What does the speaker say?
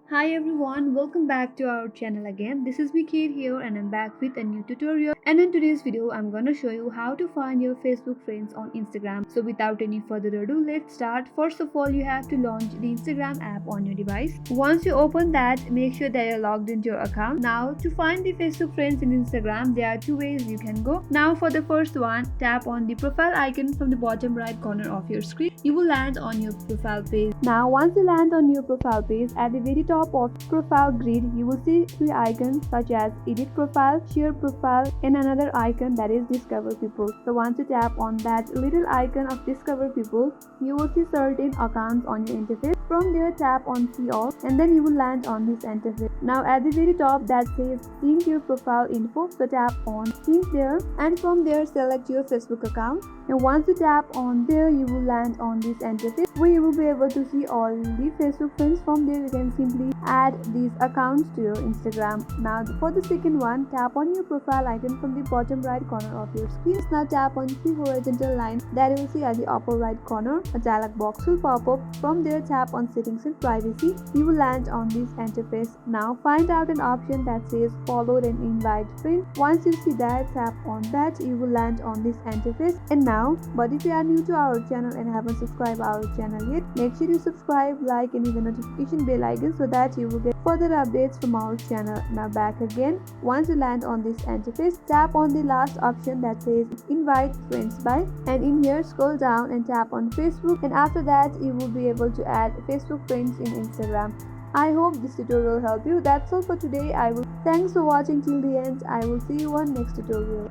Hi everyone, welcome back to our channel again. This is Mikir here and I'm back with a new tutorial. And in today's video, I'm gonna show you how to find your Facebook friends on Instagram. So without any further ado, let's start. First of all, you have to launch the Instagram app on your device. Once you open that, make sure that you're logged into your account. Now to find the Facebook friends in Instagram, there are two ways you can go. Now for the first one, tap on the profile icon from the bottom right corner of your screen. You will land on your profile page. Now once you land on your profile page, at the very top of profile grid, you will see three icons such as edit profile, share profile, and another icon that is discover people. So once you tap on that little icon of discover people, you will see certain accounts on your interface. From there, tap on see all and then you will land on this interface. Now at the very top that says sync your profile info, so tap on sync there and from there select your Facebook account. And once you tap on there, you will land on this interface where you will be able to see all the Facebook friends. From there you can simply add these accounts to your Instagram. Now for the second one, tap on your profile icon from the bottom right corner of your screen. Now tap on the horizontal line that you will see at the upper right corner. A dialog box will pop up. From there, tap on settings and privacy. You will land on this interface. Now find out an option that says followed and invite friend. Once you see that, tap on that. You will land on this interface. And now, but if you are new to our channel and haven't subscribed our channel yet, make sure you subscribe, like, and hit the notification bell icon so that you will get further updates from our channel. Now back again. Once you land on this interface, tap on the last option that says invite friends by, and in here scroll down and tap on Facebook, and after that you will be able to add Facebook friends in Instagram. I hope this tutorial helped you. That's all for today. Thanks for watching till the end. I will see you on next tutorial.